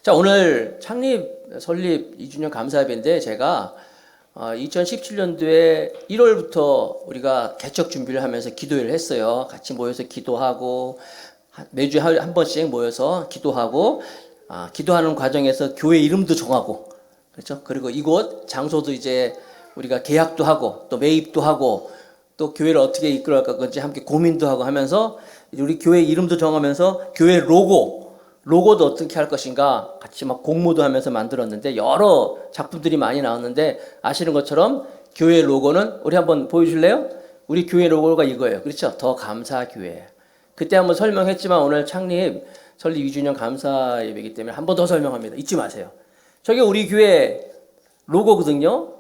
자, 오늘 설립 2주년 감사회인데 제가 2017년도에 1월부터 우리가 개척 준비를 하면서 기도회를 했어요. 같이 모여서 기도하고 매주 한 번씩 모여서 기도하고 기도하는 과정에서 교회 이름도 정하고 그렇죠? 그리고 이곳 장소도 이제 우리가 계약도 하고 또 매입도 하고 또 교회를 어떻게 이끌어갈 건지 함께 고민도 하고 하면서 우리 교회 이름도 정하면서 교회 로고도 어떻게 할 것인가 같이 막 공모도 하면서 만들었는데 여러 작품들이 많이 나왔는데 아시는 것처럼 교회 로고는 우리 한번 보여줄래요? 우리 교회 로고가 이거예요. 그렇죠? 더 감사교회. 그때 한번 설명했지만 오늘 설립 2주년 감사 예배이기 때문에 한 번 더 설명합니다. 잊지 마세요. 저게 우리 교회 로고거든요.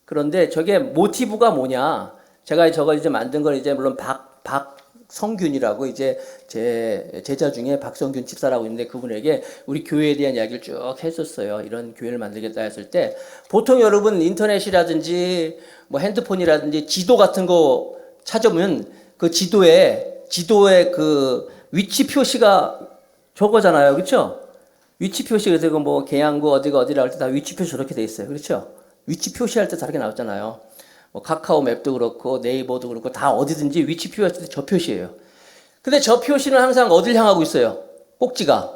그런데 저게 모티브가 뭐냐? 제가 저거 이제 만든 걸 이제 물론 박성균이라고 이제 제 제자 중에 박성균 집사라고 있는데 그분에게 우리 교회에 대한 이야기를 쭉 했었어요. 이런 교회를 만들겠다 했을 때 보통 여러분 인터넷이라든지 뭐 핸드폰이라든지 지도 같은 거 찾으면 그 지도에 그 위치 표시가 저거잖아요. 그렇죠? 위치 표시 그래서 뭐 계양구 어디가 어디라 할 때 다 위치 표시 저렇게 돼 있어요. 그렇죠? 위치 표시할 때 다르게 나왔잖아요. 뭐 카카오 맵도 그렇고 네이버도 그렇고 다 어디든지 위치 표시할 때 저 표시예요. 근데 저 표시는 항상 어딜 향하고 있어요? 꼭지가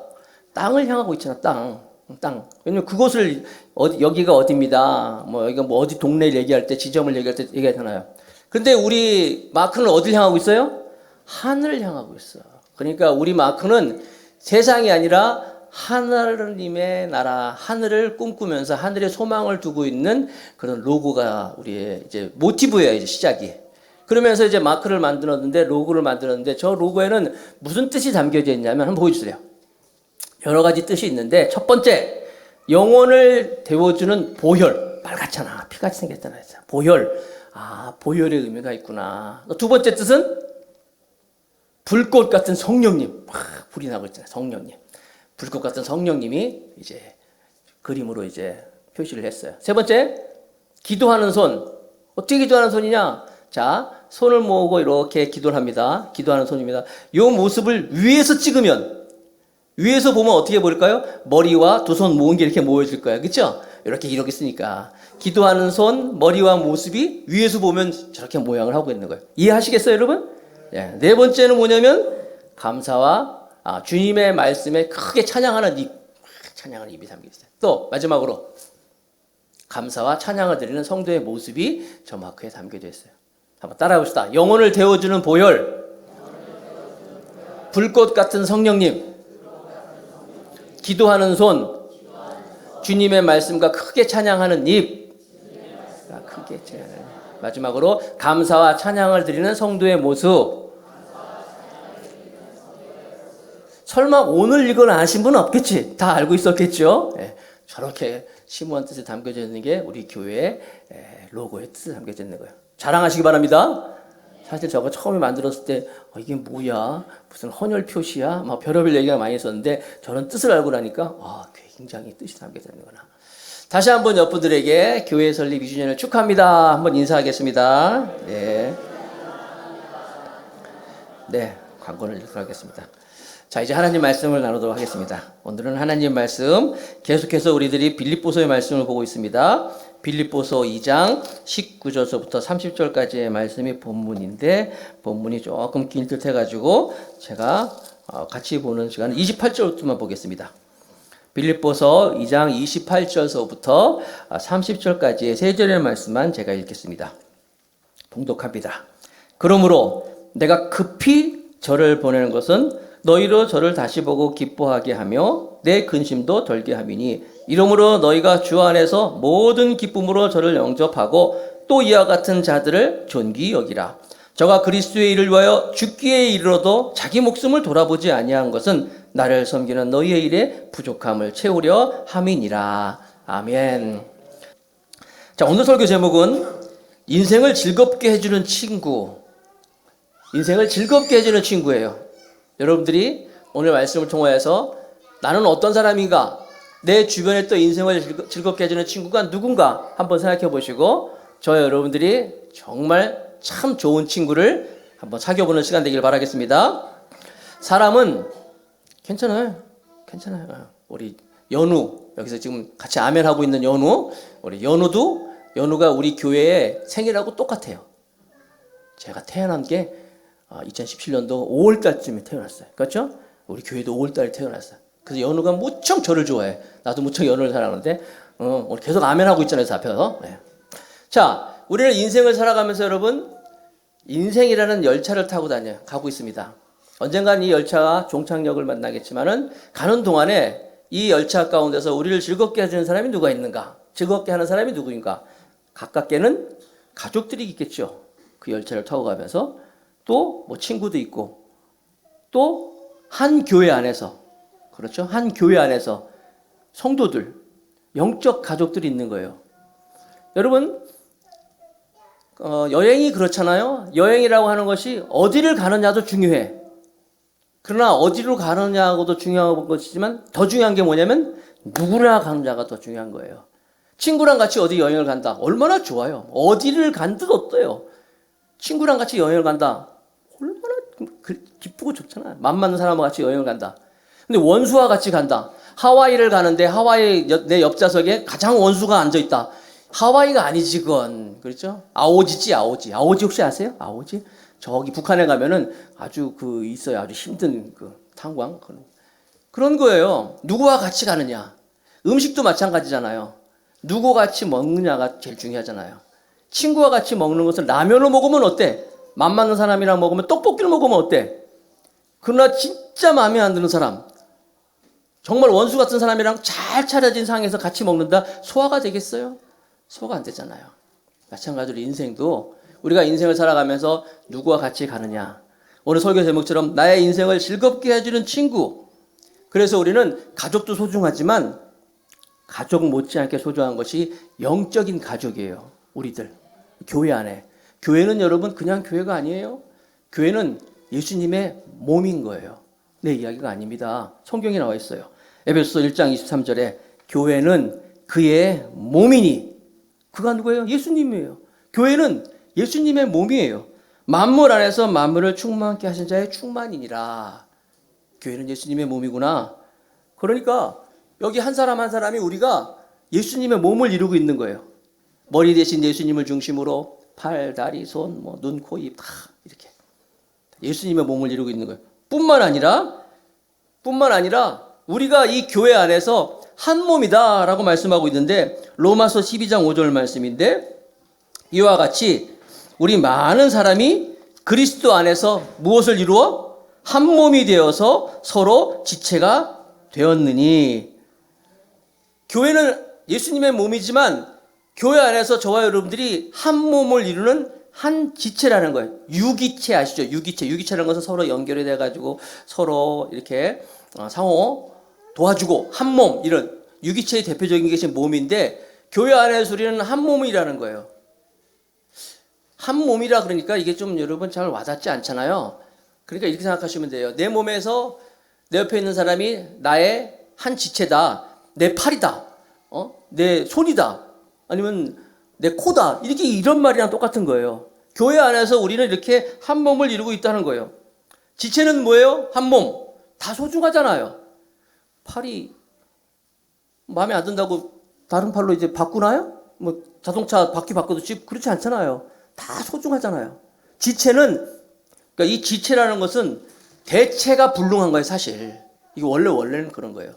땅을 향하고 있잖아. 땅. 왜냐면 그곳을 여기가 어디입니다. 뭐 여기가 뭐 어디 동네를 얘기할 때 지점을 얘기할 때 얘기하잖아요. 근데 우리 마크는 어딜 향하고 있어요? 하늘을 향하고 있어. 그러니까 우리 마크는 세상이 아니라 하나님의 나라, 하늘을 꿈꾸면서 하늘의 소망을 두고 있는 그런 로고가 우리의 이제 모티브예요, 이제 시작이. 그러면서 이제 마크를 만들었는데, 로고를 만들었는데, 저 로고에는 무슨 뜻이 담겨져 있냐면, 한번 보여주세요. 여러 가지 뜻이 있는데, 첫 번째, 영혼을 데워주는 보혈. 빨갛잖아. 피같이 생겼잖아. 보혈. 보혈의 의미가 있구나. 두 번째 뜻은 불꽃 같은 성령님. 불이 나고 있잖아요. 성령님. 불꽃 같은 성령님이 이제 그림으로 이제 표시를 했어요. 세 번째, 기도하는 손. 어떻게 기도하는 손이냐? 자, 손을 모으고 이렇게 기도를 합니다. 기도하는 손입니다. 이 모습을 위에서 찍으면, 위에서 보면 어떻게 보일까요? 머리와 두 손 모은 게 이렇게 모여질 거예요. 그렇죠? 이렇게 쓰니까. 기도하는 손, 머리와 모습이 위에서 보면 저렇게 모양을 하고 있는 거예요. 이해하시겠어요, 여러분? 네 번째는 뭐냐면, 감사와 주님의 말씀에 크게 찬양하는 입이 담겨 있어요. 또 마지막으로 감사와 찬양을 드리는 성도의 모습이 저 마크에 담겨져 있어요. 한번 따라해 봅시다. 영혼을 데워주는 보혈, 불꽃 같은 성령님, 기도하는 손, 주님의 말씀과 크게 찬양하는 입, 마지막으로 감사와 찬양을 드리는 성도의 모습. 설마 오늘 이걸 아신 분은 없겠지? 다 알고 있었겠죠? 저렇게 심오한 뜻이 담겨져 있는 게 우리 교회의 로고의 뜻이 담겨져 있는 거예요. 자랑하시기 바랍니다. 사실 저거 처음에 만들었을 때 이게 뭐야? 무슨 헌혈 표시야? 막 별의별 얘기가 많이 있었는데 저는 뜻을 알고 나니까 굉장히 뜻이 담겨져 있는구나. 다시 한번 옆분들에게 교회 설립 2주년을 축하합니다. 한번 인사하겠습니다. 네, 광고를 읽도록 하겠습니다. 자, 이제 하나님 말씀을 나누도록 하겠습니다. 오늘은 하나님 말씀 계속해서 우리들이 빌립보서의 말씀을 보고 있습니다. 빌립보서 2장 19절서부터 30절까지의 말씀이 본문인데 본문이 조금 긴 듯 해가지고 제가 같이 보는 시간은 28절부터만 보겠습니다. 빌립보서 2장 28절서부터 30절까지의 세 절의 말씀만 제가 읽겠습니다. 봉독합니다. 그러므로 내가 급히 저를 보내는 것은 너희로 저를 다시 보고 기뻐하게 하며 내 근심도 덜게 함이니 이러므로 너희가 주 안에서 모든 기쁨으로 저를 영접하고 또 이와 같은 자들을 존귀히 여기라. 저가 그리스도의 일을 위하여 죽기에 이르러도 자기 목숨을 돌아보지 아니한 것은 나를 섬기는 너희의 일에 부족함을 채우려 함이니라. 아멘. 자, 오늘 설교 제목은 인생을 즐겁게 해주는 친구. 인생을 즐겁게 해주는 친구예요. 여러분들이 오늘 말씀을 통하여서 나는 어떤 사람인가, 내 주변에 또 인생을 즐겁게 해주는 친구가 누군가 한번 생각해 보시고 저와 여러분들이 정말 참 좋은 친구를 한번 사귀어보는 시간 되길 바라겠습니다. 사람은 괜찮아요. 우리 연우, 여기서 지금 같이 아멘하고 있는 연우, 우리 연우가 우리 교회의 생일하고 똑같아요. 제가 태어난 게 2017년도 5월 달쯤에 태어났어요. 그렇죠? 우리 교회도 5월 달에 태어났어요. 그래서 연우가 무척 저를 좋아해. 나도 무척 연우를 사랑하는데 오늘 계속 아멘하고 있잖아요, 앞에서. 네. 자, 우리는 인생을 살아가면서 여러분 인생이라는 열차를 타고 가고 있습니다. 언젠간 이 열차가 종착역을 만나겠지만은 가는 동안에 이 열차 가운데서 우리를 즐겁게 해주는 사람이 누가 있는가? 즐겁게 하는 사람이 누구인가? 가깝게는 가족들이 있겠죠. 그 열차를 타고 가면서 또 뭐 친구도 있고 또 한 교회 안에서 그렇죠? 한 교회 안에서 성도들, 영적 가족들이 있는 거예요. 여러분 여행이 그렇잖아요. 여행이라고 하는 것이 어디를 가느냐도 중요해. 그러나 어디로 가느냐고도 중요한 것이지만 더 중요한 게 뭐냐면 누구랑 가느냐가 더 중요한 거예요. 친구랑 같이 어디 여행을 간다. 얼마나 좋아요. 어디를 간듯 어때요. 친구랑 같이 여행을 간다. 얼마나 기쁘고 좋잖아요. 맘 맞는 사람과 같이 여행을 간다. 근데 원수와 같이 간다. 하와이를 가는데 하와이 내 옆좌석에 가장 원수가 앉아있다. 하와이가 아니지 그건. 그렇죠? 아오지지 아오지. 아오지 혹시 아세요? 아오지? 저기 북한에 가면은 아주 있어요. 아주 힘든 탄광. 그런 거예요. 누구와 같이 가느냐. 음식도 마찬가지잖아요. 누구와 같이 먹느냐가 제일 중요하잖아요. 친구와 같이 먹는 것은 라면을 먹으면 어때? 맘 맞는 사람이랑 먹으면 떡볶이를 먹으면 어때? 그러나 진짜 마음에 안 드는 사람, 정말 원수 같은 사람이랑 잘 차려진 상에서 같이 먹는다? 소화가 되겠어요? 소화가 안 되잖아요. 마찬가지로 인생도 우리가 인생을 살아가면서 누구와 같이 가느냐. 오늘 설교 제목처럼 나의 인생을 즐겁게 해주는 친구. 그래서 우리는 가족도 소중하지만 가족 못지않게 소중한 것이 영적인 가족이에요. 우리들. 교회 안에. 교회는 여러분 그냥 교회가 아니에요. 교회는 예수님의 몸인 거예요. 내 이야기가 아닙니다. 성경에 나와 있어요. 에베소서 1장 23절에 교회는 그의 몸이니. 그가 누구예요? 예수님이에요. 교회는 예수님의 몸이에요. 만물 안에서 만물을 충만케 하신 자의 충만이니라. 교회는 예수님의 몸이구나. 그러니까 여기 한 사람 한 사람이 우리가 예수님의 몸을 이루고 있는 거예요. 머리 대신 예수님을 중심으로 팔, 다리, 손, 눈, 코, 입 다 이렇게 예수님의 몸을 이루고 있는 거예요. 뿐만 아니라 우리가 이 교회 안에서 한 몸이다라고 말씀하고 있는데 로마서 12장 5절 말씀인데 이와 같이 우리 많은 사람이 그리스도 안에서 무엇을 이루어? 한 몸이 되어서 서로 지체가 되었느니. 교회는 예수님의 몸이지만 교회 안에서 저와 여러분들이 한 몸을 이루는 한 지체라는 거예요. 유기체 아시죠? 유기체라는 것은 서로 연결이 돼가지고 서로 이렇게 상호 도와주고 한 몸, 이런 유기체의 대표적인 것이 몸인데 교회 안에서 우리는 한 몸이라는 거예요. 한 몸이라 그러니까 이게 좀 여러분 잘 와닿지 않잖아요. 그러니까 이렇게 생각하시면 돼요. 내 몸에서 내 옆에 있는 사람이 나의 한 지체다. 내 팔이다. 내 손이다. 아니면 내 코다. 이런 말이랑 똑같은 거예요. 교회 안에서 우리는 이렇게 한 몸을 이루고 있다는 거예요. 지체는 뭐예요? 한 몸. 다 소중하잖아요. 팔이 마음에 안 든다고 다른 팔로 이제 바꾸나요? 자동차 바퀴 바꿔도 그렇지 않잖아요. 다 소중하잖아요. 지체는, 그러니까 이 지체라는 것은 대체가 불능한 거예요, 사실. 이거 원래는 그런 거예요.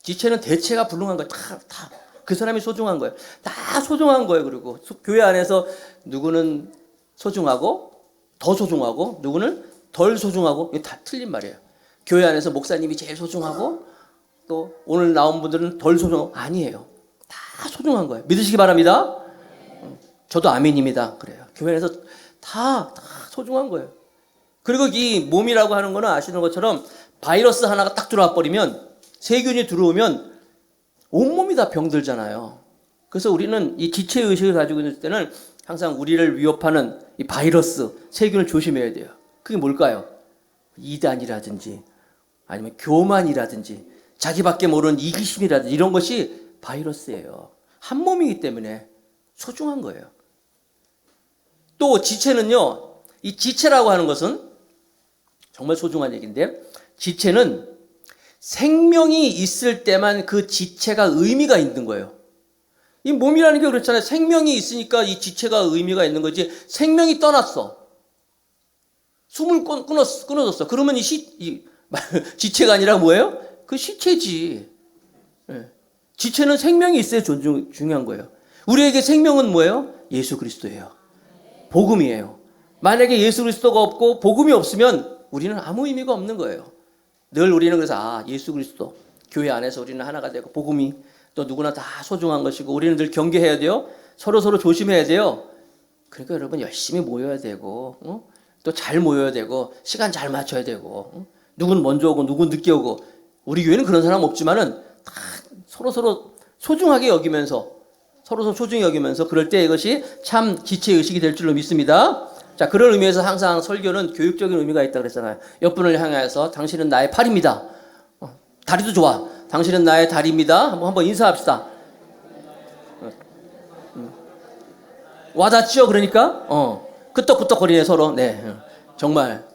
지체는 대체가 불능한 거예요. 다. 그 사람이 소중한 거예요. 다 소중한 거예요. 그리고 교회 안에서 누구는 소중하고 더 소중하고 누구는 덜 소중하고 이게 다 틀린 말이에요. 교회 안에서 목사님이 제일 소중하고 또 오늘 나온 분들은 덜 소중하고 아니에요. 다 소중한 거예요. 믿으시기 바랍니다. 저도 아멘입니다. 그래요. 교회 안에서 다 소중한 거예요. 그리고 이 몸이라고 하는 거는 아시는 것처럼 바이러스 하나가 딱 들어와 버리면 세균이 들어오면 온몸이 다 병들잖아요. 그래서 우리는 이 지체의식을 가지고 있을 때는 항상 우리를 위협하는 이 바이러스, 세균을 조심해야 돼요. 그게 뭘까요? 이단이라든지 아니면 교만이라든지 자기밖에 모르는 이기심이라든지 이런 것이 바이러스예요. 한 몸이기 때문에 소중한 거예요. 또 지체는요. 이 지체라고 하는 것은 정말 소중한 얘기인데 지체는 생명이 있을 때만 그 지체가 의미가 있는 거예요. 이 몸이라는 게 그렇잖아요. 생명이 있으니까 이 지체가 의미가 있는 거지. 생명이 떠났어. 숨을 끊어졌어. 그러면 이 지체가 아니라 뭐예요? 그 시체지. 예. 지체는 생명이 있어야 중요한 거예요. 우리에게 생명은 뭐예요? 예수 그리스도예요. 복음이에요. 만약에 예수 그리스도가 없고 복음이 없으면 우리는 아무 의미가 없는 거예요. 늘 우리는 그래서 예수 그리스도 교회 안에서 우리는 하나가 되고 복음이 또 누구나 다 소중한 것이고 우리는 늘 경계해야 돼요. 서로 조심해야 돼요. 그러니까 여러분 열심히 모여야 되고 또 잘 모여야 되고 시간 잘 맞춰야 되고 누군 먼저 오고 누군 늦게 오고 우리 교회는 그런 사람 없지만은 다 서로 소중하게 여기면서 서로 소중히 여기면서 그럴 때 이것이 참 지체 의식이 될 줄로 믿습니다. 자, 그런 의미에서 항상 설교는 교육적인 의미가 있다고 그랬잖아요. 옆분을 향해서 당신은 나의 팔입니다. 다리도 좋아. 당신은 나의 다리입니다. 한번 인사합시다. 와닿죠? 그러니까 끄떡끄떡거리네 서로. 네, 정말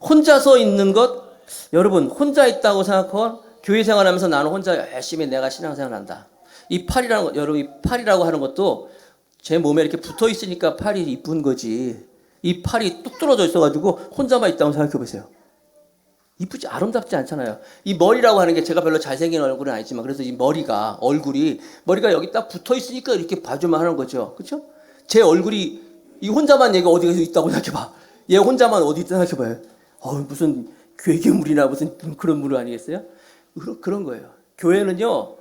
혼자서 있는 것 여러분 혼자 있다고 생각하고 교회 생활하면서 나는 혼자 열심히 내가 신앙생활한다. 이 팔이라는 것, 여러분 이 팔이라고 하는 것도 제 몸에 이렇게 붙어 있으니까 팔이 이쁜 거지. 이 팔이 뚝 떨어져 있어가지고 혼자만 있다고 생각해 보세요. 이쁘지 아름답지 않잖아요. 이 머리라고 하는 게 제가 별로 잘생긴 얼굴은 아니지만 그래서 이 머리가 여기 딱 붙어 있으니까 이렇게 봐주면 하는 거죠. 그렇죠? 제 얼굴이 이 혼자만 얘가 어디가 있다고 생각해봐. 얘 혼자만 어디 있다 생각해봐요. 무슨 괴괴물이나 무슨 그런 물 아니겠어요? 그런 거예요. 교회는요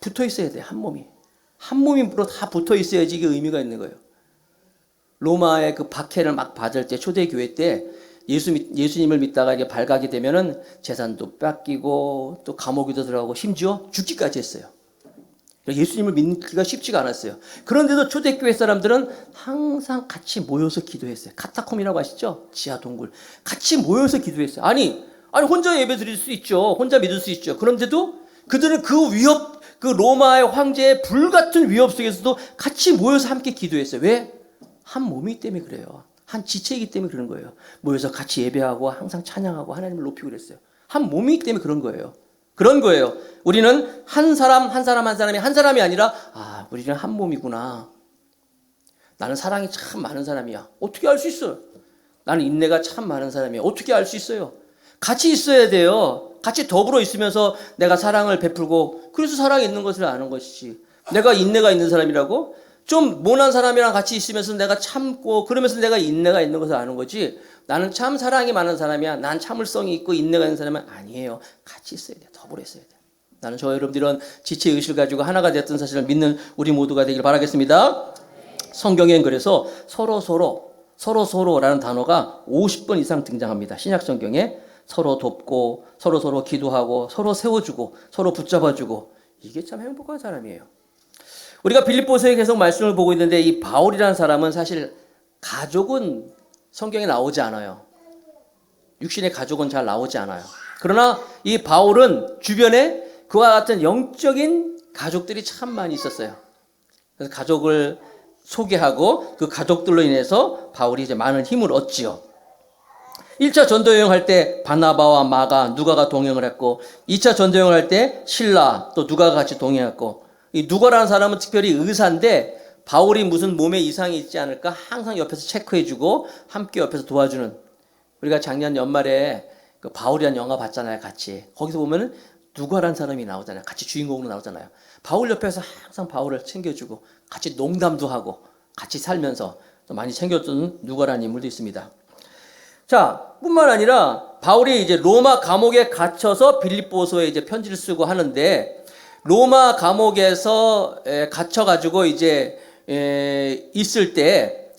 붙어 있어야 돼요. 한 몸이 다 붙어 있어야지 이게 의미가 있는 거예요. 로마의 그 박해를 막 받을 때 초대교회 때 예수님을 믿다가 이게 발각이 되면은 재산도 뺏기고 또 감옥에도 들어가고 심지어 죽기까지 했어요. 예수님을 믿기가 쉽지가 않았어요. 그런데도 초대교회 사람들은 항상 같이 모여서 기도했어요. 카타콤이라고 아시죠? 지하 동굴. 같이 모여서 기도했어요. 아니 혼자 예배 드릴 수 있죠. 혼자 믿을 수 있죠. 그런데도 그들은 그 로마의 황제의 불같은 위협 속에서도 같이 모여서 함께 기도했어요. 왜? 한 몸이기 때문에 그래요. 한 지체이기 때문에 그런 거예요. 모여서 같이 예배하고 항상 찬양하고 하나님을 높이고 그랬어요. 한 몸이기 때문에 그런 거예요. 그런 거예요. 우리는 한 사람이 한 사람이 아니라 우리는 한 몸이구나. 나는 사랑이 참 많은 사람이야. 어떻게 알 수 있어요? 나는 인내가 참 많은 사람이야. 어떻게 알 수 있어요? 같이 있어야 돼요. 같이 더불어 있으면서 내가 사랑을 베풀고 그래서 사랑이 있는 것을 아는 것이지. 내가 인내가 있는 사람이라고? 좀 모난 사람이랑 같이 있으면서 내가 참고 그러면서 내가 인내가 있는 것을 아는 거지. 나는 참 사랑이 많은 사람이야. 난 참을성이 있고 인내가 있는 사람은 아니에요. 같이 있어야 돼. 더불어 있어야 돼. 나는 저와 여러분들 이런 지체 의식을 가지고 하나가 됐던 사실을 믿는 우리 모두가 되길 바라겠습니다. 성경엔 그래서 서로라는 단어가 50번 이상 등장합니다. 신약 성경에 서로 돕고 서로 기도하고 서로 세워주고 서로 붙잡아주고 이게 참 행복한 사람이에요. 우리가 빌립보서에 계속 말씀을 보고 있는데 이 바울이라는 사람은 사실 가족은 성경에 나오지 않아요. 육신의 가족은 잘 나오지 않아요. 그러나 이 바울은 주변에 그와 같은 영적인 가족들이 참 많이 있었어요. 그래서 가족을 소개하고 그 가족들로 인해서 바울이 이제 많은 힘을 얻지요. 1차 전도여행 할 때 바나바와 마가, 누가가 동행을 했고 2차 전도여행을 할 때 실라 또 누가가 같이 동행했고 이 누가라는 사람은 특별히 의사인데 바울이 무슨 몸에 이상이 있지 않을까 항상 옆에서 체크해주고 함께 옆에서 도와주는 우리가 작년 연말에 그 바울이라는 영화 봤잖아요. 같이. 거기서 보면은 누가라는 사람이 나오잖아요. 같이 주인공으로 나오잖아요. 바울 옆에서 항상 바울을 챙겨주고 같이 농담도 하고 같이 살면서 많이 챙겨주는 누가라는 인물도 있습니다. 자, 뿐만 아니라 바울이 이제 로마 감옥에 갇혀서 빌립보서에 이제 편지를 쓰고 하는데 로마 감옥에서 갇혀가지고 이제 있을 때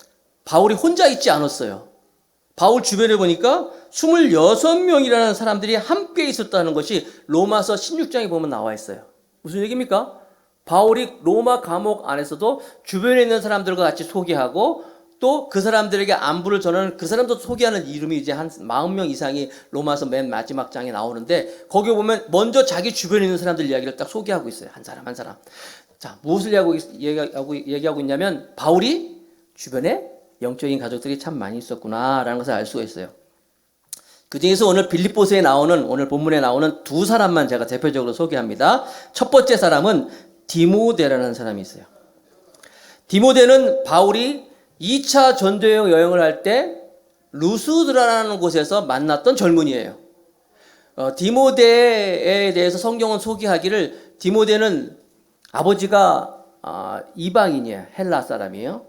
바울이 혼자 있지 않았어요. 바울 주변에 보니까 26명이라는 사람들이 함께 있었다는 것이 로마서 16장에 보면 나와 있어요. 무슨 얘기입니까? 바울이 로마 감옥 안에서도 주변에 있는 사람들과 같이 소개하고 또 그 사람들에게 안부를 전하는 그 사람도 소개하는 이름이 이제 한 40명 이상이 로마서 맨 마지막 장에 나오는데 거기 보면 먼저 자기 주변에 있는 사람들 이야기를 딱 소개하고 있어요. 한 사람 한 사람. 자, 무엇을 얘기하고 있냐면 바울이 주변에 영적인 가족들이 참 많이 있었구나라는 것을 알 수가 있어요. 그 중에서 오늘 빌립보서에 나오는, 오늘 본문에 나오는 두 사람만 제가 대표적으로 소개합니다. 첫 번째 사람은 디모데라는 사람이 있어요. 디모데는 바울이 2차 전도 여행을 할 때 루스드라라는 곳에서 만났던 젊은이에요. 디모데에 대해서 성경은 소개하기를, 디모데는 아버지가 이방인이에요. 헬라 사람이에요.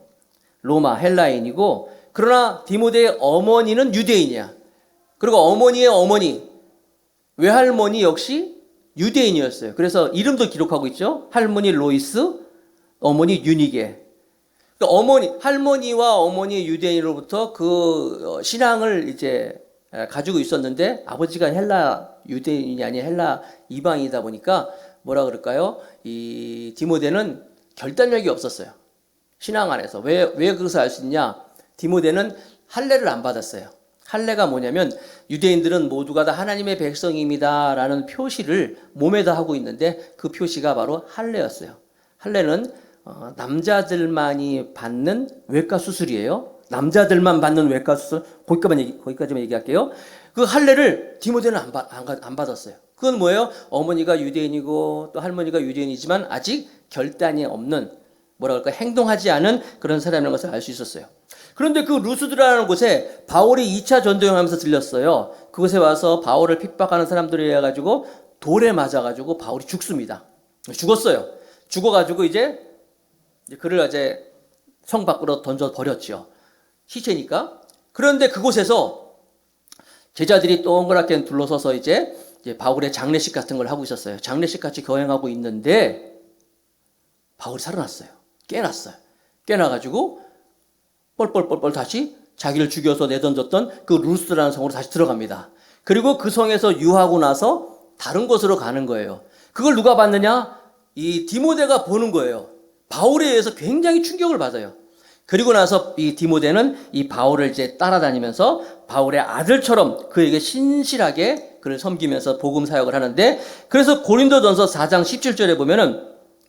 로마 헬라인이고, 그러나 디모데의 어머니는 유대인이야. 그리고 어머니의 어머니, 외할머니 역시 유대인이었어요. 그래서 이름도 기록하고 있죠. 할머니 로이스, 어머니 유니게. 그러니까 할머니와 어머니 유대인으로부터 그 신앙을 이제 가지고 있었는데, 아버지가 헬라 유대인이 아닌 헬라 이방이다 보니까 뭐라 그럴까요? 이 디모데는 결단력이 없었어요. 신앙 안에서. 왜 그것을 알 수 있냐? 디모데는 할례를 안 받았어요. 할례가 뭐냐면, 유대인들은 모두가 다 하나님의 백성입니다 라는 표시를 몸에다 하고 있는데, 그 표시가 바로 할례였어요. 할례는 남자들만이 받는 외과 수술이에요. 남자들만 받는 외과 수술. 거기까지만 얘기할게요. 그 할례를 디모데는 안 받았어요. 그건 뭐예요? 어머니가 유대인이고 또 할머니가 유대인이지만 아직 결단이 없는, 뭐라 그럴까, 행동하지 않은 그런 사람이라는 것을 알 수 있었어요. 그런데 그 루스드라는 곳에 바울이 2차 전도여행하면서 들렸어요. 그곳에 와서 바울을 핍박하는 사람들이 해가지고 돌에 맞아가지고 바울이 죽습니다. 죽었어요. 죽어가지고 이제 그를 이제 성 밖으로 던져 버렸죠. 시체니까. 그런데 그곳에서 제자들이 동그랗게 둘러서서 이제 바울의 장례식 같은 걸 하고 있었어요. 장례식 같이 거행하고 있는데 바울이 살아났어요. 깨났어요. 깨나가지고 뻘뻘뻘뻘 다시 자기를 죽여서 내던졌던 그 루스라는 성으로 다시 들어갑니다. 그리고 그 성에서 유하고 나서 다른 곳으로 가는 거예요. 그걸 누가 봤느냐? 이 디모데가 보는 거예요. 바울에 의해서 굉장히 충격을 받아요. 그리고 나서 이 디모데는 이 바울을 이제 따라다니면서 바울의 아들처럼 그에게 신실하게 그를 섬기면서 복음 사역을 하는데, 그래서 고린도전서 4장 17절에 보면은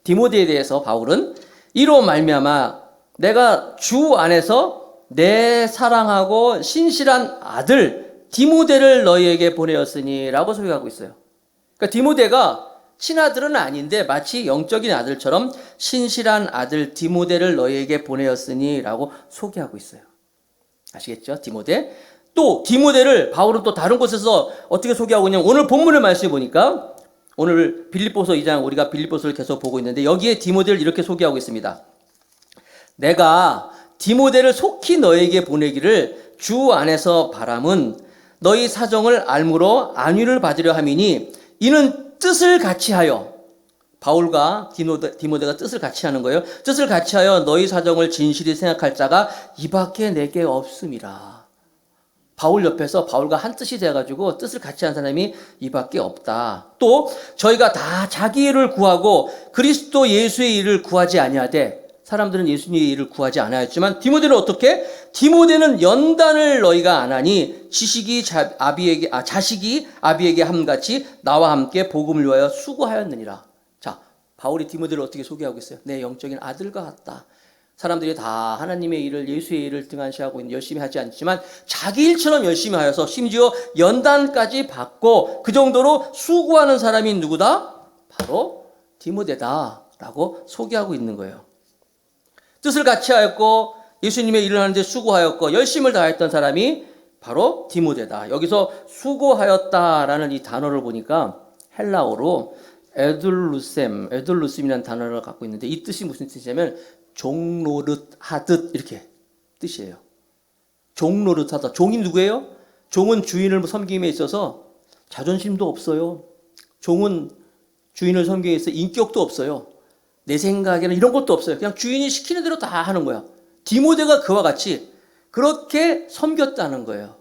디모데에 대해서 바울은 이로 말미암아 내가 주 안에서 내 사랑하고 신실한 아들 디모데를 너희에게 보내었으니 라고 소개하고 있어요. 그러니까 디모데가 친아들은 아닌데 마치 영적인 아들처럼 신실한 아들 디모데를 너희에게 보내었으니 라고 소개하고 있어요. 아시겠죠? 디모데. 또 디모데를 바울은 또 다른 곳에서 어떻게 소개하고 있냐면, 오늘 본문을 말씀해 보니까, 오늘 빌립보서 2장, 우리가 빌립보서를 계속 보고 있는데 여기에 디모데를 이렇게 소개하고 있습니다. 내가 디모데를 속히 너에게 보내기를 주 안에서 바람은 너희 사정을 알므로 안위를 받으려 함이니, 이는 뜻을 같이하여, 바울과 디모데가 뜻을 같이 하는 거예요. 뜻을 같이하여 너희 사정을 진실히 생각할 자가 이밖에 내게 없음이라. 바울 옆에서 바울과 한 뜻이 돼가지고 뜻을 같이 한 사람이 이밖에 없다. 또 저희가 다 자기 일을 구하고 그리스도 예수의 일을 구하지 아니하되, 사람들은 예수님의 일을 구하지 않았지만 디모데는 어떻게? 디모데는 연단을 너희가 안 하니 자식이 아비에게 함같이 나와 함께 복음을 위하여 수고하였느니라. 자, 바울이 디모데를 어떻게 소개하고 있어요? 내 영적인 아들과 같다. 사람들이 다 하나님의 일을, 예수의 일을 등한시하고 열심히 하지 않지만 자기 일처럼 열심히 하여서 심지어 연단까지 받고 그 정도로 수고하는 사람이 누구다? 바로 디모데다라고 소개하고 있는 거예요. 뜻을 같이 하였고 예수님의 일을 하는데 수고하였고 열심을 다했던 사람이 바로 디모데다. 여기서 수고하였다라는 이 단어를 보니까 헬라어로 에둘루셈이라는 단어를 갖고 있는데, 이 뜻이 무슨 뜻이냐면 종노릇하듯 이렇게 뜻이에요. 종노릇하다. 종이 누구예요? 종은 주인을 섬김에 있어서 자존심도 없어요. 종은 주인을 섬김에 있어서 인격도 없어요. 내 생각에는 이런 것도 없어요. 그냥 주인이 시키는 대로 다 하는 거야. 디모데가 그와 같이 그렇게 섬겼다는 거예요.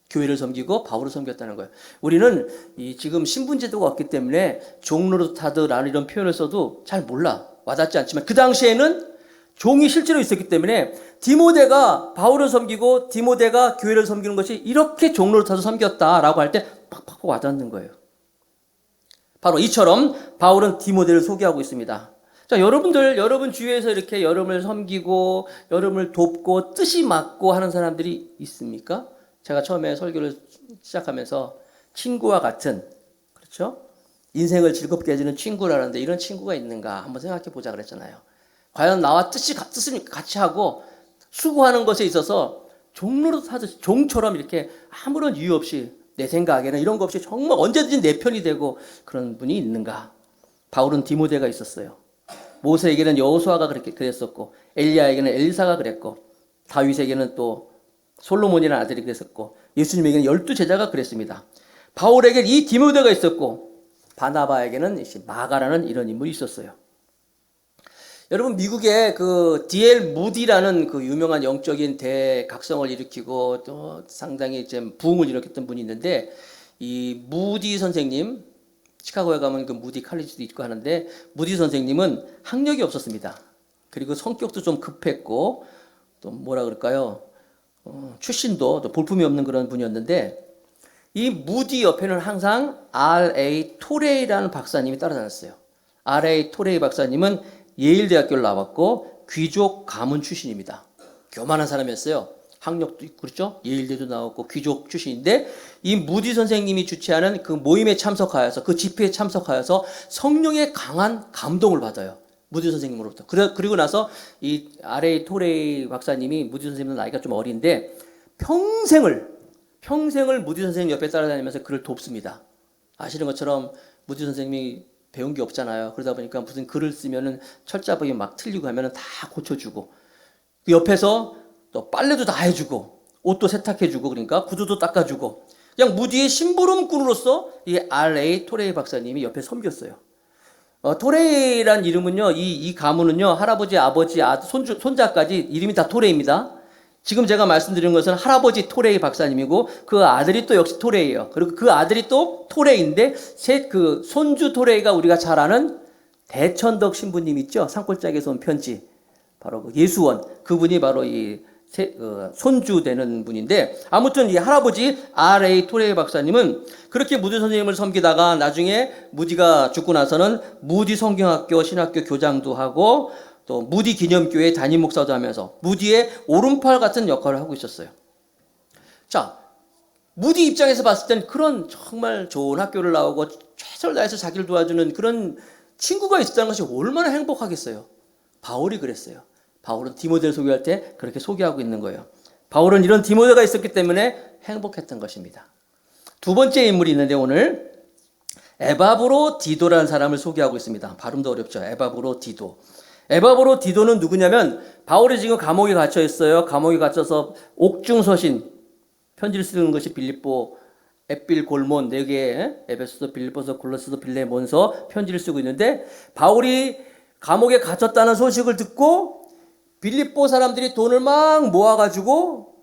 교회를 섬기고 바울을 섬겼다는 거예요. 우리는 지금 신분제도가 없기 때문에 종노릇하듯라는 이런 표현을 써도 잘 몰라. 와닿지 않지만 그 당시에는 종이 실제로 있었기 때문에 디모데가 바울을 섬기고 디모데가 교회를 섬기는 것이 이렇게 종노릇하듯 섬겼다라고 할 때 팍팍 와닿는 거예요. 바로 이처럼 바울은 디모데를 소개하고 있습니다. 자, 여러분 주위에서 이렇게 여러분을 섬기고 여러분을 돕고 뜻이 맞고 하는 사람들이 있습니까? 제가 처음에 설교를 시작하면서 친구와 같은, 그렇죠? 인생을 즐겁게 해주는 친구라는데 이런 친구가 있는가 한번 생각해 보자 그랬잖아요. 과연 나와 뜻을 같이 하고 수고하는 것에 있어서 종로릇 하듯이 종처럼 이렇게 아무런 이유 없이 내 생각에는 이런 거 없이 정말 언제든지 내 편이 되고 그런 분이 있는가? 바울은 디모데가 있었어요. 모세에게는 여호수아가 그랬었고 엘리야에게는 엘리사가 그랬고 다윗에게는 또 솔로몬이라는 아들이 그랬었고 예수님에게는 12제자가 그랬습니다. 바울에게 이 디모데가 있었고 바나바에게는 마가라는 이런 인물이 있었어요. 여러분 미국의 그 D.L. 무디라는 그 유명한 영적인 대각성을 일으키고 또 상당히 이제 부흥을 일으켰던 분이 있는데 이 무디 선생님 시카고에 가면 그 무디 칼리지도 있고 하는데 무디 선생님은 학력이 없었습니다. 그리고 성격도 좀 급했고 또 뭐라 그럴까요? 출신도 또 볼품이 없는 그런 분이었는데 이 무디 옆에는 항상 R.A. 토레이라는 박사님이 따라다녔어요. R.A. 토레이 박사님은 예일대학교를 나왔고 귀족 가문 출신입니다. 교만한 사람이었어요. 학력도 있고 그렇죠? 예일대도 나왔고 귀족 출신인데 이 무디 선생님이 주최하는 그 모임에 참석하여서 그 집회에 참석하여서 성령의 강한 감동을 받아요. 무디 선생님으로부터. 그리고 나서 이 R.A. 토레이 박사님이 무디 선생님은 나이가 좀 어린데 평생을 무디 선생님 옆에 따라다니면서 그를 돕습니다. 아시는 것처럼 무디 선생님이 배운 게 없잖아요. 그러다 보니까 무슨 글을 쓰면은 철자복이 막 틀리고 하면은 다 고쳐주고 그 옆에서 또 빨래도 다 해주고 옷도 세탁해주고 그러니까 구두도 닦아주고 그냥 무디의 심부름꾼으로서 이 R.A. 토레이 박사님이 옆에 섬겼어요. 토레이란 이름은요, 이 가문은요, 할아버지, 아버지, 손자까지 이름이 다 토레이입니다. 지금 제가 말씀드린 것은 할아버지 토레이 박사님이고 그 아들이 또 역시 토레이예요. 그리고 그 아들이 또 토레이인데 그 손주 토레이가 우리가 잘 아는 대천덕 신부님 있죠? 산골짜기에서 온 편지. 바로 그 예수원. 그분이 바로 손주 되는 분인데 아무튼 이 할아버지 R.A. 토레이 박사님은 그렇게 무디 선생님을 섬기다가 나중에 무디가 죽고 나서는 무디 성경학교 신학교 교장도 하고 또 무디 기념교회 담임 목사도 하면서 무디의 오른팔 같은 역할을 하고 있었어요. 자, 무디 입장에서 봤을 땐 그런 정말 좋은 학교를 나오고 최선을 다해서 자기를 도와주는 그런 친구가 있었다는 것이 얼마나 행복하겠어요. 바울이 그랬어요. 바울은 디모데를 소개할 때 그렇게 소개하고 있는 거예요. 바울은 이런 디모데가 있었기 때문에 행복했던 것입니다. 두 번째 인물이 있는데 오늘 에바브로 디도라는 사람을 소개하고 있습니다. 발음도 어렵죠. 에바브로 디도. 에바브로 디도는 누구냐면 바울이 지금 감옥에 갇혀 있어요. 감옥에 갇혀서 옥중서신 편지를 쓰는 것이 빌립보, 에필, 골몬 4개 에베소서, 빌립보서, 골로새서, 빌레몬서 편지를 쓰고 있는데 바울이 감옥에 갇혔다는 소식을 듣고 빌립보 사람들이 돈을 막 모아가지고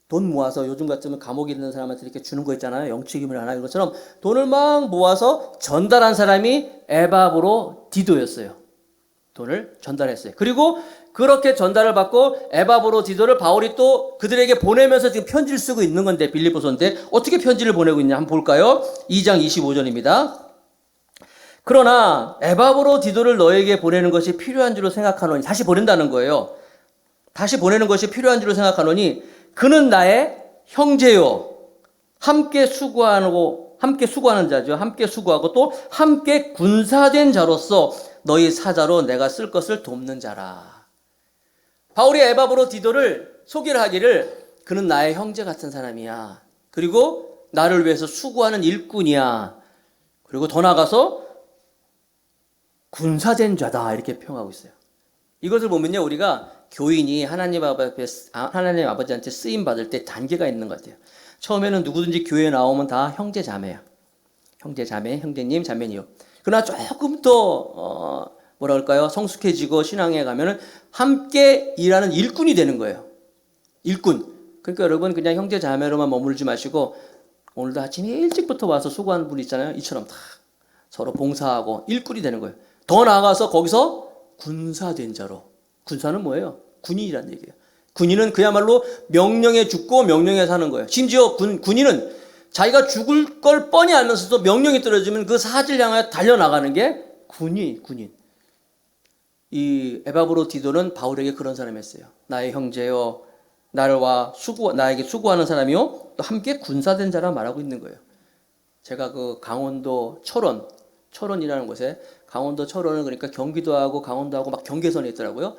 돈 모아서 요즘 같으면 감옥에 있는 사람한테 이렇게 주는 거 있잖아요. 영치금을 하나 이것처럼 돈을 막 모아서 전달한 사람이 에바브로 디도였어요. 돈을 전달했어요. 그리고 그렇게 전달을 받고 에바브로 디도를 바울이 또 그들에게 보내면서 지금 편지를 쓰고 있는 건데 빌립보서인데 어떻게 편지를 보내고 있냐 한번 볼까요? 2장 25절입니다. 그러나 에바브로 디도를 너에게 보내는 것이 필요한 줄로 생각하노니 다시 보낸다는 거예요. 다시 보내는 것이 필요한 줄로 생각하노니 그는 나의 형제요 함께 수고하는 자죠. 함께 수고하고 또 함께 군사된 자로서 너희 사자로 내가 쓸 것을 돕는 자라. 바울이 에바브로 디도를 소개를 하기를 그는 나의 형제 같은 사람이야. 그리고 나를 위해서 수고하는 일꾼이야. 그리고 더 나아가서 군사된 자다 이렇게 평하고 있어요. 이것을 보면요 우리가 교인이 하나님 아버지한테 쓰임 받을 때 단계가 있는 것 같아요. 처음에는 누구든지 교회에 나오면 다 형제 자매야. 형제 자매, 형제님, 자매니요. 그러나 조금 더 뭐라 그럴까요? 성숙해지고 신앙에 가면은 함께 일하는 일꾼이 되는 거예요. 일꾼. 그러니까 여러분 그냥 형제 자매로만 머물지 마시고 오늘도 아침에 일찍부터 와서 수고하는 분 있잖아요. 이처럼 다 서로 봉사하고 일꾼이 되는 거예요. 더 나아가서 거기서 군사된 자로. 군사는 뭐예요? 군인이란 얘기예요. 군인은 그야말로 명령에 죽고 명령에 사는 거예요. 심지어 군인은 자기가 죽을 걸 뻔히 알면서도 명령이 떨어지면 그 사지를 향하여 달려나가는 게 군인. 이 에바브로 디도는 바울에게 그런 사람이었어요. 나의 형제요. 나에게 수고하는 사람이요 또 함께 군사된 자라 말하고 있는 거예요. 제가 그 강원도 철원이라는 곳에 강원도 철원은 그러니까 경기도하고 강원도하고 막 경계선에 있더라고요.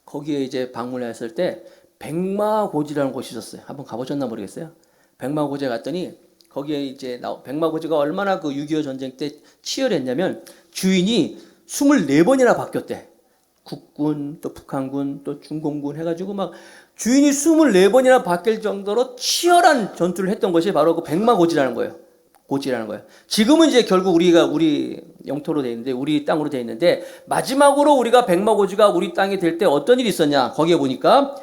거기에 이제 방문했을 때 백마고지라는 곳이 있었어요. 한번 가보셨나 모르겠어요. 백마고지에 갔더니 거기에 이제 백마고지가 얼마나 그 6.25 전쟁 때 치열했냐면 주인이 24번이나 바뀌었대. 국군, 또 북한군, 또 중공군 해가지고 막 주인이 24번이나 바뀔 정도로 치열한 전투를 했던 것이 바로 그 백마고지라는 거예요. 고지라는 거예요. 지금은 이제 결국 우리 영토로 돼 있는데, 우리 땅으로 돼 있는데, 마지막으로 우리가 백마고지가 우리 땅이 될 때 어떤 일이 있었냐? 거기에 보니까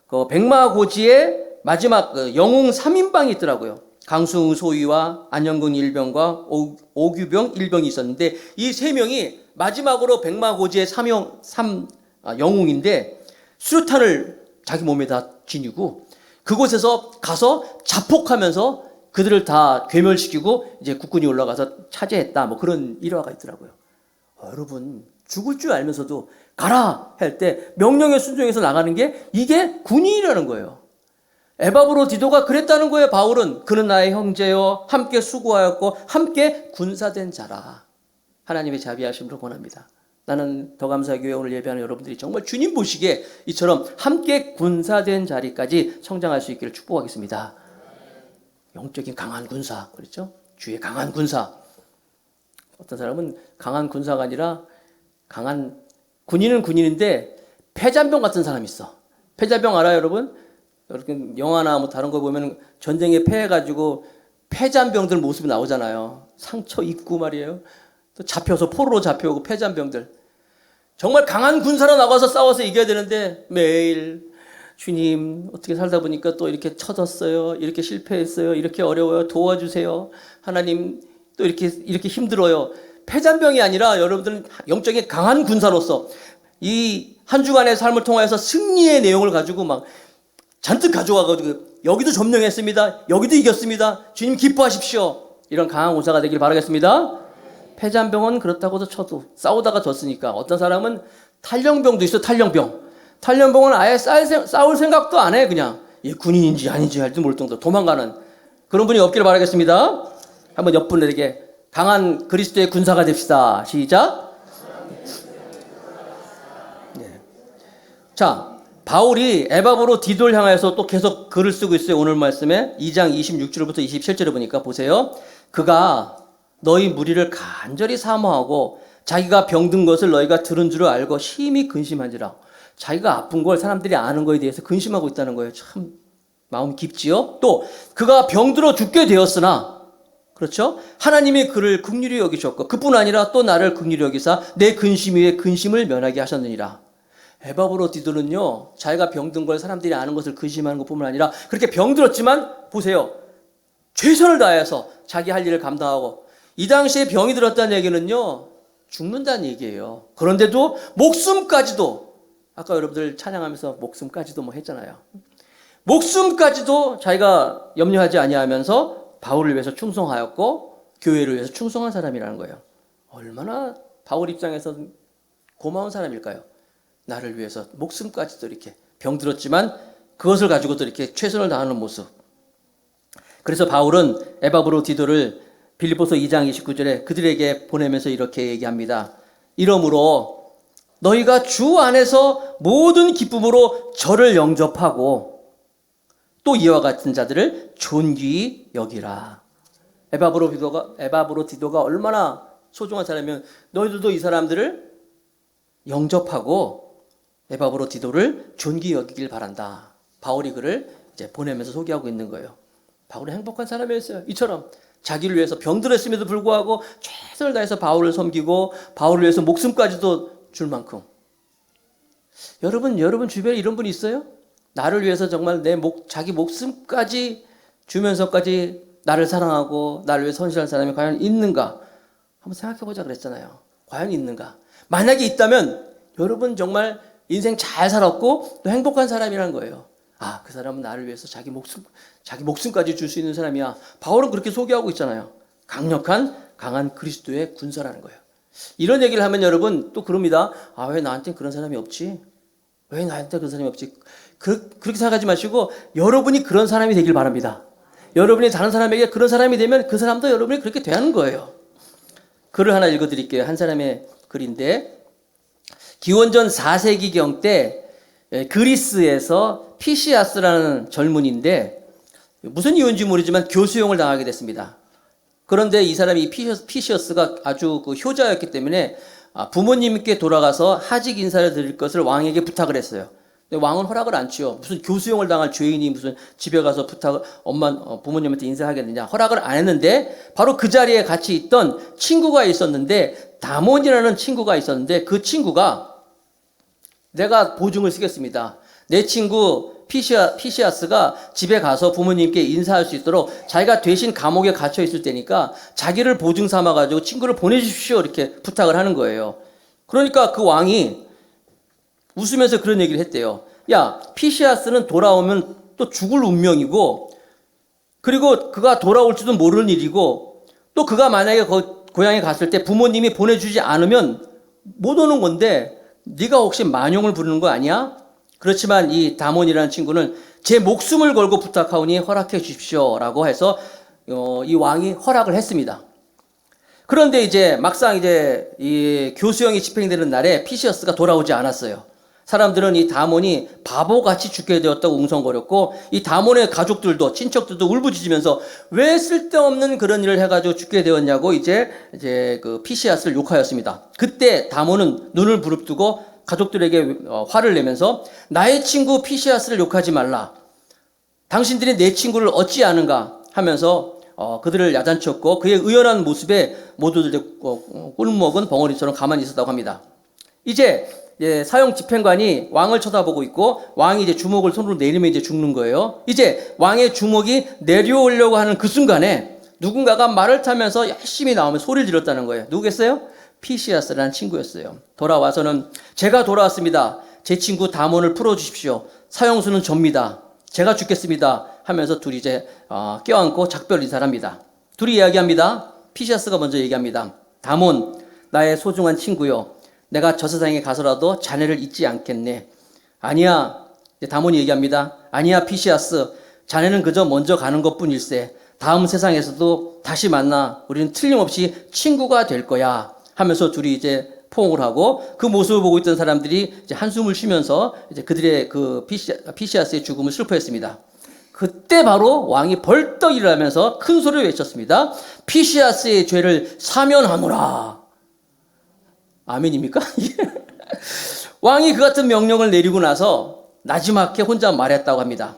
그 백마고지에 마지막 그 영웅 3인방이 있더라고요. 강승우 소위와 안영근 일병과 오규병 일병이 있었는데, 이 세 명이 마지막으로 백마고지의 영웅인데 수류탄을 자기 몸에다 지니고 그곳에서 가서 자폭하면서 그들을 다 괴멸시키고 이제 국군이 올라가서 차지했다. 뭐 그런 일화가 있더라고요. 여러분, 죽을 줄 알면서도 가라 할 때 명령에 순종해서 나가는 게 이게 군인이라는 거예요. 에바브로디도가 그랬다는 거예요. 바울은 그는 나의 형제요 함께 수고하였고 함께 군사된 자라. 하나님의 자비하심으로 권합니다. 나는 더 감사의 교회 오늘 예배하는 여러분들이 정말 주님 보시기에 이처럼 함께 군사된 자리까지 성장할 수 있기를 축복하겠습니다. 영적인 강한 군사, 그렇죠? 주의 강한 군사. 어떤 사람은 강한 군사가 아니라 강한 군인은 군인인데 패잔병 같은 사람이 있어. 패잔병 알아요, 여러분? 여러분 영화나 뭐 다른 거 보면 전쟁에 패해가지고 패잔병들 모습이 나오잖아요. 상처 입고 말이에요. 또 잡혀서 포로로 잡혀오고 패잔병들. 정말 강한 군사로 나가서 싸워서 이겨야 되는데 매일 주님 어떻게 살다 보니까 또 이렇게 쳐졌어요. 이렇게 실패했어요. 이렇게 어려워요. 도와주세요. 하나님 또 이렇게 힘들어요. 패잔병이 아니라 여러분들은 영적인 강한 군사로서 이 한 주간의 삶을 통하여서 승리의 내용을 가지고 막 잔뜩 가져와가지고 여기도 점령했습니다. 여기도 이겼습니다. 주님 기뻐하십시오. 이런 강한 군사가 되길 바라겠습니다. 패잔병은 그렇다고도 쳐도 싸우다가 졌으니까 어떤 사람은 탈영병도 있어. 탈영병은 아예 싸울 생각도 안 해. 그냥 얘 군인인지 아닌지 할 줄 모를 정도 도망가는 그런 분이 없기를 바라겠습니다. 한번 옆 분들에게 강한 그리스도의 군사가 됩시다. 시작. 네. 자, 바울이 에바브로디도를 향해서 또 계속 글을 쓰고 있어요. 오늘 말씀에 2장 26절부터 27절을 보니까 보세요. 그가 너희 무리를 간절히 사모하고 자기가 병든 것을 너희가 들은 줄을 알고 심히 근심한지라. 자기가 아픈 걸 사람들이 아는 거에 대해서 근심하고 있다는 거예요. 참 마음 깊지요. 또 그가 병들어 죽게 되었으나 그렇죠? 하나님이 그를 긍휼히 여기셨고 그뿐 아니라 또 나를 긍휼히 여기사 내 근심 위에 근심을 면하게 하셨느니라. 에바브로디도는요, 자기가 병든 걸 사람들이 아는 것을 근심하는 것뿐만 아니라 그렇게 병들었지만 보세요. 최선을 다해서 자기 할 일을 감당하고 이 당시에 병이 들었다는 얘기는요, 죽는다는 얘기예요. 그런데도 목숨까지도 아까 여러분들 찬양하면서 목숨까지도 뭐 했잖아요. 목숨까지도 자기가 염려하지 아니하면서 바울을 위해서 충성하였고 교회를 위해서 충성한 사람이라는 거예요. 얼마나 바울 입장에서 고마운 사람일까요? 나를 위해서 목숨까지도 이렇게 병들었지만 그것을 가지고도 이렇게 최선을 다하는 모습. 그래서 바울은 에바브로디도를 빌립보서 2장 29절에 그들에게 보내면서 이렇게 얘기합니다. 이러므로 너희가 주 안에서 모든 기쁨으로 저를 영접하고 또 이와 같은 자들을 존귀히 여기라. 에바브로디도가 얼마나 소중한 사람이면 너희들도 이 사람들을 영접하고 에바브로디도를 존귀히 여기길 바란다. 바울이 그를 이제 보내면서 소개하고 있는 거예요. 바울은 행복한 사람이었어요. 이처럼 자기를 위해서 병들었음에도 불구하고 최선을 다해서 바울을 섬기고 바울을 위해서 목숨까지도 줄 만큼. 여러분 주변에 이런 분이 있어요? 나를 위해서 정말 자기 목숨까지 주면서까지 나를 사랑하고 나를 위해 헌신할 사람이 과연 있는가? 한번 생각해보자 그랬잖아요. 과연 있는가? 만약에 있다면 여러분 정말 인생 잘 살았고 또 행복한 사람이라는 거예요. 아, 그 사람은 나를 위해서 자기 목숨까지 줄 수 있는 사람이야. 바울은 그렇게 소개하고 있잖아요. 강한 그리스도의 군사라는 거예요. 이런 얘기를 하면 여러분 또 그럽니다. 아, 왜 나한테 그런 사람이 없지? 왜 나한테 그런 사람이 없지? 그렇게 생각하지 마시고 여러분이 그런 사람이 되길 바랍니다. 여러분이 다른 사람에게 그런 사람이 되면 그 사람도 여러분이 그렇게 대하는 거예요. 글을 하나 읽어드릴게요. 한 사람의 글인데, 기원전 4세기경 때 그리스에서 피시아스라는 젊은이인데 무슨 이유인지 모르지만 교수형을 당하게 됐습니다. 그런데 이 사람이 피시어스가 아주 그 효자였기 때문에 부모님께 돌아가서 하직 인사를 드릴 것을 왕에게 부탁을 했어요. 근데 왕은 허락을 안 치요. 무슨 교수형을 당할 죄인이 무슨 집에 가서 부모님한테 인사하겠느냐. 허락을 안 했는데 바로 그 자리에 같이 있던 친구가 있었는데, 다몬이라는 친구가 있었는데, 그 친구가 내가 보증을 쓰겠습니다. 내 친구 피시아스가 집에 가서 부모님께 인사할 수 있도록 자기가 대신 감옥에 갇혀 있을 때니까 자기를 보증 삼아 가지고 친구를 보내주십시오, 이렇게 부탁을 하는 거예요. 그러니까 그 왕이 웃으면서 그런 얘기를 했대요. 야, 피시아스는 돌아오면 또 죽을 운명이고, 그리고 그가 돌아올지도 모르는 일이고, 또 그가 만약에 고향에 갔을 때 부모님이 보내주지 않으면 못 오는 건데 네가 혹시 만용을 부르는 거 아니야? 그렇지만 이 다몬이라는 친구는 제 목숨을 걸고 부탁하오니 허락해 주십시오라고 해서 이 왕이 허락을 했습니다. 그런데 이제 막상 이제 이 교수형이 집행되는 날에 피시어스가 돌아오지 않았어요. 사람들은 이 다몬이 바보같이 죽게 되었다고 웅성거렸고, 이 다몬의 가족들도 친척들도 울부짖으면서 왜 쓸데없는 그런 일을 해가지고 죽게 되었냐고 이제 그 피시아스를 욕하였습니다. 그때 다몬은 눈을 부릅뜨고 가족들에게 화를 내면서 나의 친구 피시아스를 욕하지 말라. 당신들이 내 친구를 어찌 아는가 하면서 그들을 야단쳤고, 그의 의연한 모습에 모두들 꿀먹은 벙어리처럼 가만히 있었다고 합니다. 이제 사형 집행관이 왕을 쳐다보고 있고, 왕이 이제 주먹을 손으로 내리면 이제 죽는 거예요. 이제 왕의 주먹이 내려오려고 하는 그 순간에 누군가가 말을 타면서 열심히 나오면 소리를 질렀다는 거예요. 누구겠어요? 피시아스라는 친구였어요. 돌아와서는 제가 돌아왔습니다. 제 친구 다몬을 풀어주십시오. 사형수는 접니다. 제가 죽겠습니다. 하면서 둘이 이제 껴안고 작별 인사를 합니다. 둘이 이야기합니다. 피시아스가 먼저 얘기합니다. 다몬, 나의 소중한 친구요. 내가 저 세상에 가서라도 자네를 잊지 않겠네. 아니야. 다몬이 얘기합니다. 아니야, 피시아스. 자네는 그저 먼저 가는 것뿐일세. 다음 세상에서도 다시 만나 우리는 틀림없이 친구가 될 거야. 하면서 둘이 이제 포옹을 하고, 그 모습을 보고 있던 사람들이 이제 한숨을 쉬면서 이제 그들의 그 피시아스의 죽음을 슬퍼했습니다. 그때 바로 왕이 벌떡 일어나면서 큰 소리를 외쳤습니다. 피시아스의 죄를 사면하노라. 아멘입니까? 왕이 그 같은 명령을 내리고 나서 나지막히 혼자 말했다고 합니다.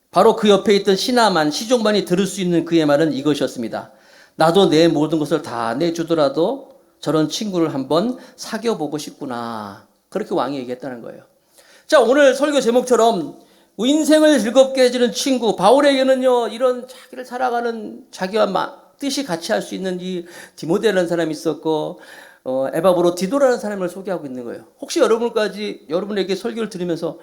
바로 그 옆에 있던 시나만, 시종만이 들을 수 있는 그의 말은 이것이었습니다. 나도 내 모든 것을 다 내주더라도 저런 친구를 한번 사귀어보고 싶구나. 그렇게 왕이 얘기했다는 거예요. 자, 오늘 설교 제목처럼 인생을 즐겁게 해주는 친구, 바울에게는요, 이런 자기를 살아가는 자기와 뜻이 같이 할 수 있는 이 디모데라는 사람이 있었고, 에바브로디도라는 사람을 소개하고 있는 거예요. 혹시 여러분에게 설교를 들으면서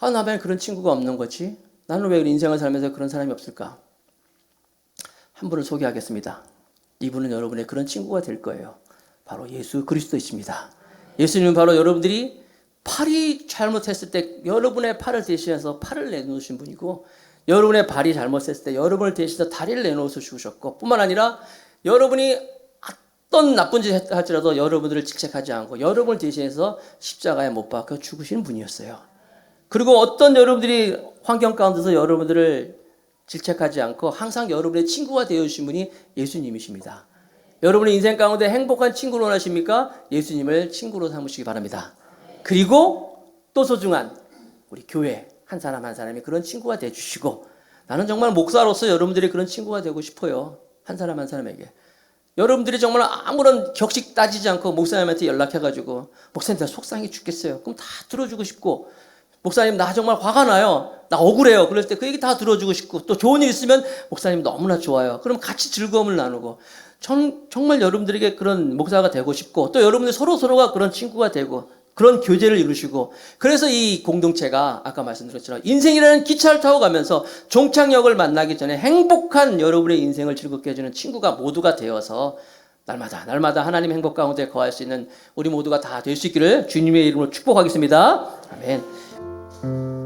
나만 그런 친구가 없는 거지? 나는 왜 인생을 살면서 그런 사람이 없을까? 한 분을 소개하겠습니다. 이분은 여러분의 그런 친구가 될 거예요. 바로 예수 그리스도이십니다. 예수님은 바로 여러분들이 팔이 잘못했을 때 여러분의 팔을 대신해서 팔을 내놓으신 분이고, 여러분의 발이 잘못했을 때 여러분을 대신해서 다리를 내놓아서 죽으셨고, 뿐만 아니라 여러분이 어떤 나쁜 짓을 할지라도 여러분들을 질책하지 않고 여러분을 대신해서 십자가에 못 박혀 죽으시는 분이었어요. 그리고 어떤 여러분들이 환경 가운데서 여러분들을 질책하지 않고 항상 여러분의 친구가 되어주신 분이 예수님이십니다. 여러분의 인생 가운데 행복한 친구를 원하십니까? 예수님을 친구로 삼으시기 바랍니다. 그리고 또 소중한 우리 교회 한 사람 한 사람이 그런 친구가 되어주시고, 나는 정말 목사로서 여러분들이 그런 친구가 되고 싶어요. 한 사람 한 사람에게. 여러분들이 정말 아무런 격식 따지지 않고 목사님한테 연락해가지고, 목사님 나 속상해 죽겠어요. 그럼 다 들어주고 싶고, 목사님 나 정말 화가 나요. 나 억울해요. 그럴 때 그 얘기 다 들어주고 싶고, 또 좋은 일 있으면 목사님 너무나 좋아요. 그럼 같이 즐거움을 나누고, 정말 여러분들에게 그런 목사가 되고 싶고, 또 여러분들 서로가 그런 친구가 되고 그런 교제를 이루시고, 그래서 이 공동체가 아까 말씀드렸처럼 인생이라는 기차를 타고 가면서 종착역을 만나기 전에 행복한 여러분의 인생을 즐겁게 해주는 친구가 모두가 되어서 날마다 하나님의 행복 가운데 거할 수 있는 우리 모두가 다 될 수 있기를 주님의 이름으로 축복하겠습니다. 아멘.